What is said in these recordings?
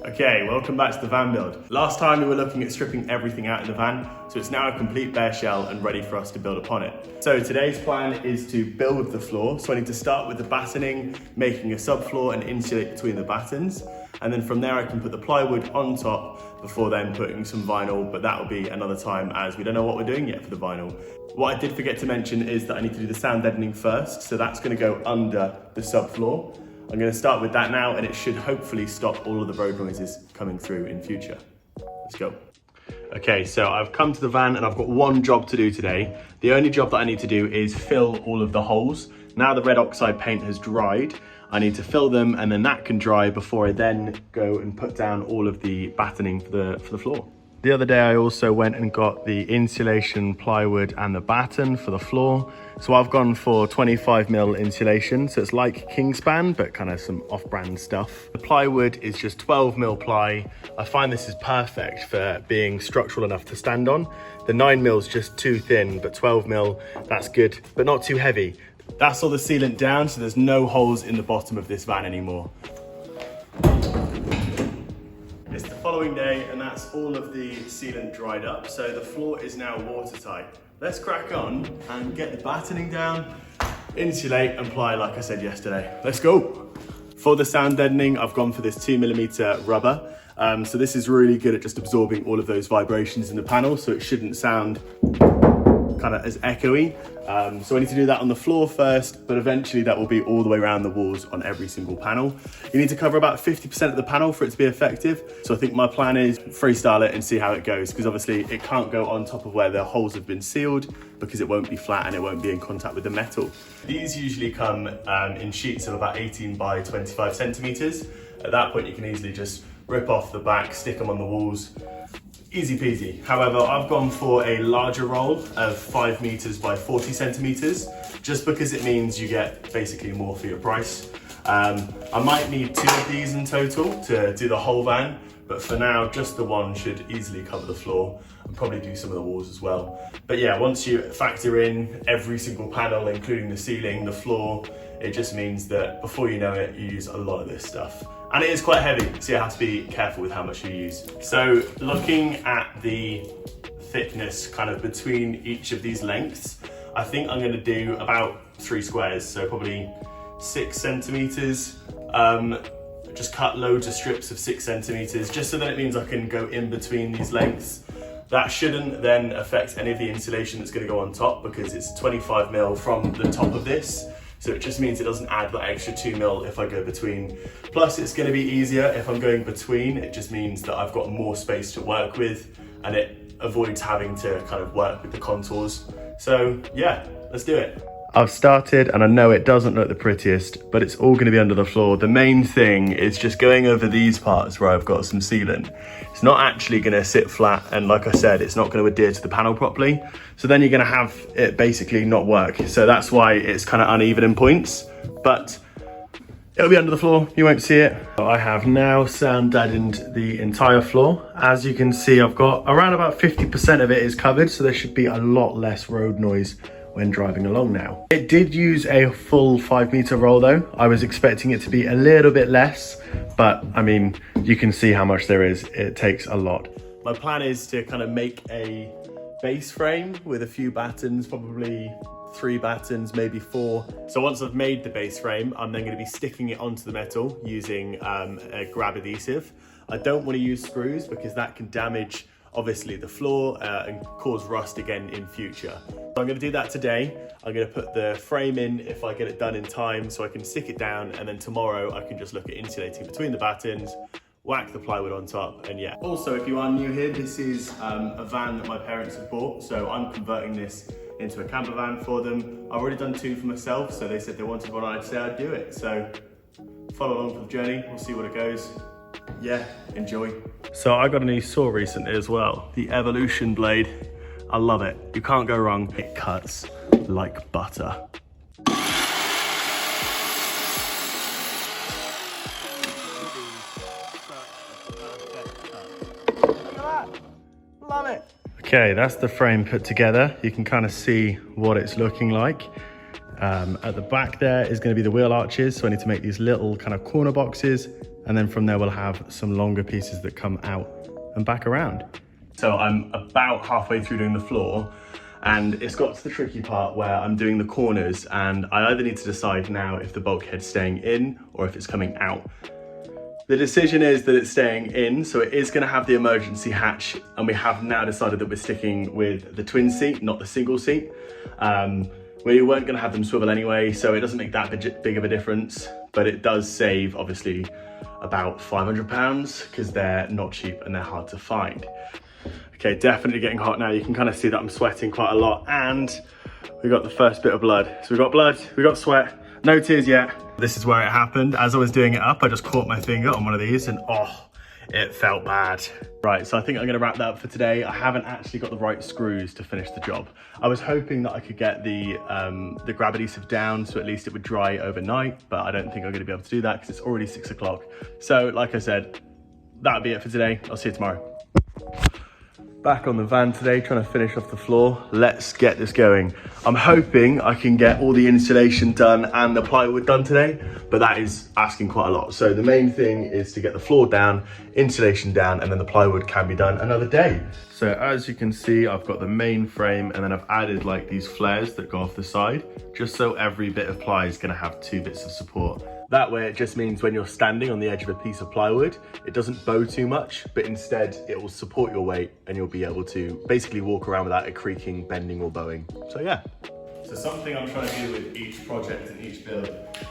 Okay, welcome back to the van build. Last time we were looking at stripping everything out of the van, so it's now a complete bare shell and ready for us to build upon it. So today's plan is to build the floor. So I need to start with the battening, making a subfloor and insulate between the battens. And then from there I can put the plywood on top before then putting some vinyl, but that will be another time as we don't know what we're doing yet for the vinyl. What I did forget to mention is that I need to do the sound deadening first, so that's going to go under the subfloor. I'm going to start with that now and it should hopefully stop all of the road noises coming through in future. Let's go. Okay, so I've come to the van and I've got one job to do today. The only job that I need to do is fill all of the holes. Now the red oxide paint has dried, I need to fill them and then that can dry before I then go and put down all of the battening for the floor. The other day I also went and got the insulation plywood and the batten for the floor. So I've gone for 25mm insulation, so it's like Kingspan, but kind of some off-brand stuff. The plywood is just 12mm ply. I find this is perfect for being structural enough to stand on. The 9mm is just too thin, but 12mm, that's good, but not too heavy. That's all the sealant down, so there's no holes in the bottom of this van anymore. It's the following day and that's all of the sealant dried up, so the floor is now watertight. Let's crack on and get the battening down, insulate and ply like I said yesterday. Let's go. For the sound deadening, I've gone for this 2mm rubber. So this is really good at just absorbing all of those vibrations in the panel, so it shouldn't sound kind of as echoey. So I need to do that on the floor first, but eventually that will be all the way around the walls on every single panel. You need to cover about 50% of the panel for it to be effective. So I think my plan is freestyle it and see how it goes, because obviously it can't go on top of where the holes have been sealed because it won't be flat and it won't be in contact with the metal. These usually come in sheets of about 18 by 25 centimeters. At that point you can easily just rip off the back, stick them on the walls. Easy peasy. However, I've gone for a larger roll of 5 meters by 40 centimeters, just because it means you get basically more for your price. I might need 2 of these in total to do the whole van, but for now, just the one should easily cover the floor and probably do some of the walls as well. But yeah, once you factor in every single panel, including the ceiling, the floor, it just means that before you know it, you use a lot of this stuff. And it is quite heavy, so you have to be careful with how much you use. So looking at the thickness kind of between each of these lengths, I think I'm gonna do about 3 squares, so probably 6 centimeters. Just cut loads of strips of 6 centimeters, just so that it means I can go in between these lengths. That shouldn't then affect any of the insulation that's gonna go on top, because it's 25mm from the top of this. So it just means it doesn't add that extra 2mm if I go between. Plus it's gonna be easier if I'm going between. It just means that I've got more space to work with and it avoids having to kind of work with the contours. So yeah, let's do it. I've started and I know it doesn't look the prettiest, but it's all gonna be under the floor. The main thing is just going over these parts where I've got some sealant. It's not actually gonna sit flat, and like I said, it's not gonna adhere to the panel properly. So then you're gonna have it basically not work. So that's why it's kind of uneven in points, but it'll be under the floor, you won't see it. I have now sound deadened the entire floor. As you can see, I've got around about 50% of it is covered, so there should be a lot less road noise when driving along now. It did use a full 5-meter roll though. I was expecting it to be a little bit less, but I mean, you can see how much there is. It takes a lot. My plan is to kind of make a base frame with a few battens, probably 3 battens, maybe 4. So once I've made the base frame, I'm then going to be sticking it onto the metal using a grab adhesive. I don't want to use screws because that can damage obviously the floor and cause rust again in future. So I'm going to do that today. I'm going to put the frame in if I get it done in time so I can stick it down, and then tomorrow I can just look at insulating between the battens, whack the plywood on top, and yeah. Also, if you are new here, this is a van that my parents have bought, so I'm converting this into a camper van for them. I've already done 2 for myself, so they said they wanted one, I'd say I'd do it. So follow along for the journey, we'll see what it goes. Yeah, enjoy. So I got a new saw recently as well, the Evolution blade. I love it, you can't go wrong. It cuts like butter. Love it. Okay, that's the frame put together. You can kind of see what it's looking like. At the back there is going to be the wheel arches, so I need to make these little kind of corner boxes And then from there, we'll have some longer pieces that come out and back around. So I'm about halfway through doing the floor, and it's got to the tricky part where I'm doing the corners, and I either need to decide now if the bulkhead's staying in or if it's coming out. The decision is that it's staying in, so it is going to have the emergency hatch, and we have now decided that we're sticking with the twin seat, not the single seat. We weren't going to have them swivel anyway, so it doesn't make that big of a difference, but it does save, obviously, about £500 because they're not cheap and they're hard to find. Okay, definitely getting hot now. You can kind of see that I'm sweating quite a lot, and we got the first bit of blood. So we got blood, we got sweat, no tears yet. This is where it happened. As I was doing it up, I just caught my finger on one of these and oh, it felt bad. Right, so I think I'm gonna wrap that up for today. I haven't actually got the right screws to finish the job. I was hoping that I could get the grab adhesive down so at least it would dry overnight, but I don't think I'm gonna be able to do that because it's already 6 o'clock. So like I said, that'll be it for today. I'll see you tomorrow. Back on the van today, trying to finish off the floor. Let's get this going. I'm hoping I can get all the insulation done and the plywood done today, but that is asking quite a lot. So the main thing is to get the floor down, insulation down, and then the plywood can be done another day. So as you can see, I've got the main frame, and then I've added like these flares that go off the side, just so every bit of ply is gonna have 2 bits of support. That way it just means when you're standing on the edge of a piece of plywood, it doesn't bow too much, but instead it will support your weight and you'll be able to basically walk around without it creaking, bending or bowing. So yeah. So something I'm trying to do with each project and each build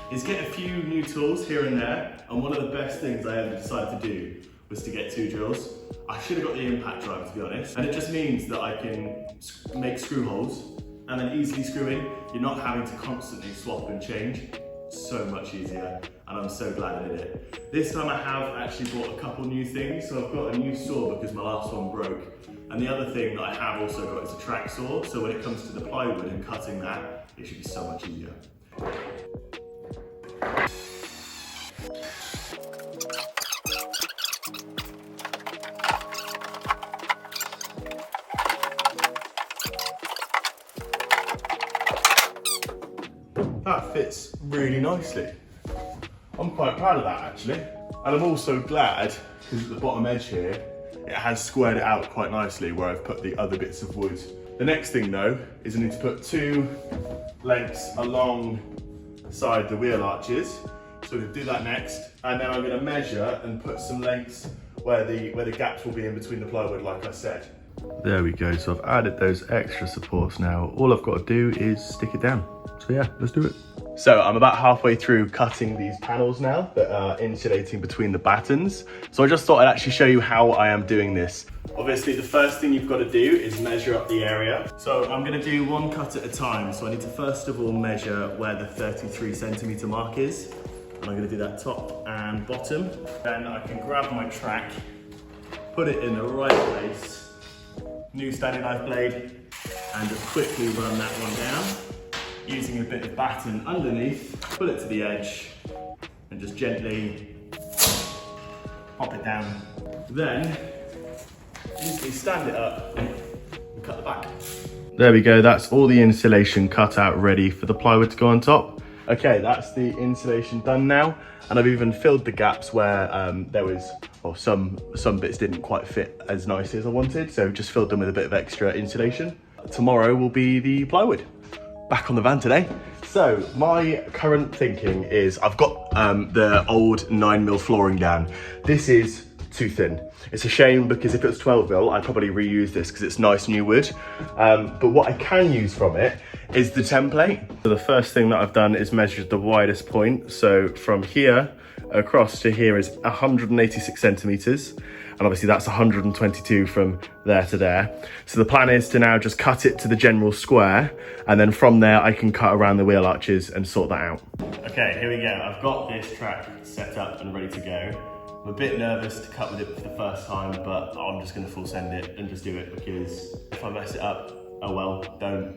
is get a few new tools here and there. And one of the best things I ever decided to do was to get 2 drills. I should have got the impact drive, to be honest. And it just means that I can make screw holes and then easily screw in. You're not having to constantly swap and change. So much easier, and I'm so glad I did it. This time I have actually bought a couple new things. So I've got a new saw because my last one broke. And the other thing that I have also got is a track saw. So when it comes to the plywood and cutting that, it should be so much easier. That fits really nicely. I'm quite proud of that actually. And I'm also glad, because at the bottom edge here, it has squared it out quite nicely where I've put the other bits of wood. The next thing though, is I need to put 2 lengths alongside the wheel arches. So we're gonna do that next. And then I'm gonna measure and put some lengths where the gaps will be in between the plywood, like I said. There we go, so I've added those extra supports now. All I've got to do is stick it down. So yeah, let's do it. So I'm about halfway through cutting these panels now that are insulating between the battens. So I just thought I'd actually show you how I am doing this. Obviously the first thing you've got to do is measure up the area. So I'm gonna do 1 cut at a time. So I need to first of all measure where the 33 centimeter mark is. And I'm gonna do that top and bottom. Then I can grab my track, put it in the right place, new standing knife blade, and just quickly run that one down. Using a bit of batten underneath, pull it to the edge, and just gently pop it down. Then, easily stand it up and cut the back. There we go, that's all the insulation cut out ready for the plywood to go on top. Okay, that's the insulation done now, and I've even filled the gaps where there was, or some bits didn't quite fit as nicely as I wanted, so just filled them with a bit of extra insulation. Tomorrow will be the plywood. Back on the van today. So my current thinking is I've got the old 9mm flooring down. This is too thin. It's a shame because if it was 12mm, I'd probably reuse this because it's nice new wood. But what I can use from it is the template. So the first thing that I've done is measured the widest point. So from here across to here is 186 centimeters. And obviously that's 122 from there to there. So the plan is to now just cut it to the general square, and then from there I can cut around the wheel arches and sort that out. Okay, here we go. I've got this track set up and ready to go. I'm a bit nervous to cut with it for the first time, but I'm just gonna full send it and just do it because if I mess it up, oh well, don't.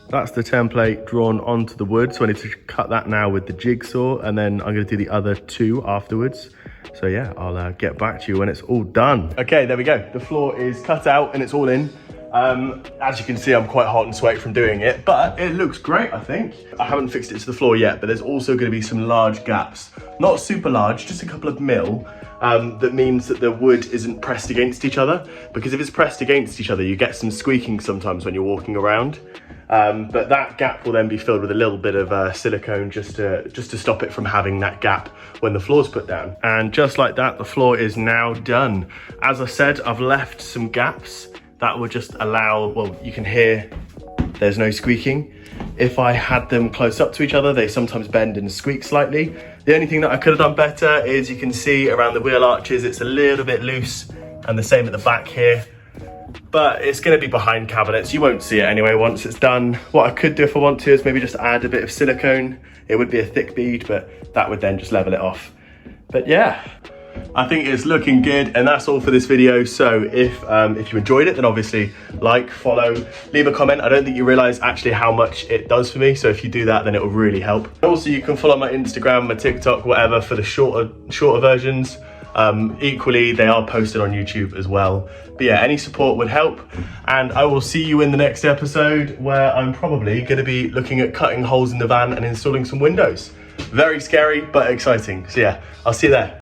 That's the template drawn onto the wood, so I need to cut that now with the jigsaw, and then I'm gonna do the other 2 afterwards. So yeah, I'll get back to you when it's all done. Okay, there we go. The floor is cut out and it's all in. As you can see, I'm quite hot and sweaty from doing it, but it looks great, I think. I haven't fixed it to the floor yet, but there's also going to be some large gaps. Not super large, just a couple of mil. That means that the wood isn't pressed against each other, because if it's pressed against each other, you get some squeaking sometimes when you're walking around. But that gap will then be filled with a little bit of silicone just to stop it from having that gap when the floor's put down. And just like that, the floor is now done. As I said, I've left some gaps that will just allow, well, you can hear there's no squeaking. If I had them close up to each other, they sometimes bend and squeak slightly. The only thing that I could have done better is you can see around the wheel arches, it's a little bit loose, and the same at the back here. But it's going to be behind cabinets. You won't see it anyway once it's done. What I could do if I want to is maybe just add a bit of silicone. It would be a thick bead, but that would then just level it off. But yeah, I think it's looking good, and that's all for this video. So if you enjoyed it, then obviously like, follow, leave a comment. I don't think you realize actually how much it does for me. So if you do that, then it will really help. Also, you can follow my Instagram, my TikTok, whatever, for the shorter versions. Equally, they are posted on YouTube as well. But yeah, any support would help. And I will see you in the next episode, where I'm probably going to be looking at cutting holes in the van and installing some windows. Very scary, but exciting. So yeah, I'll see you there.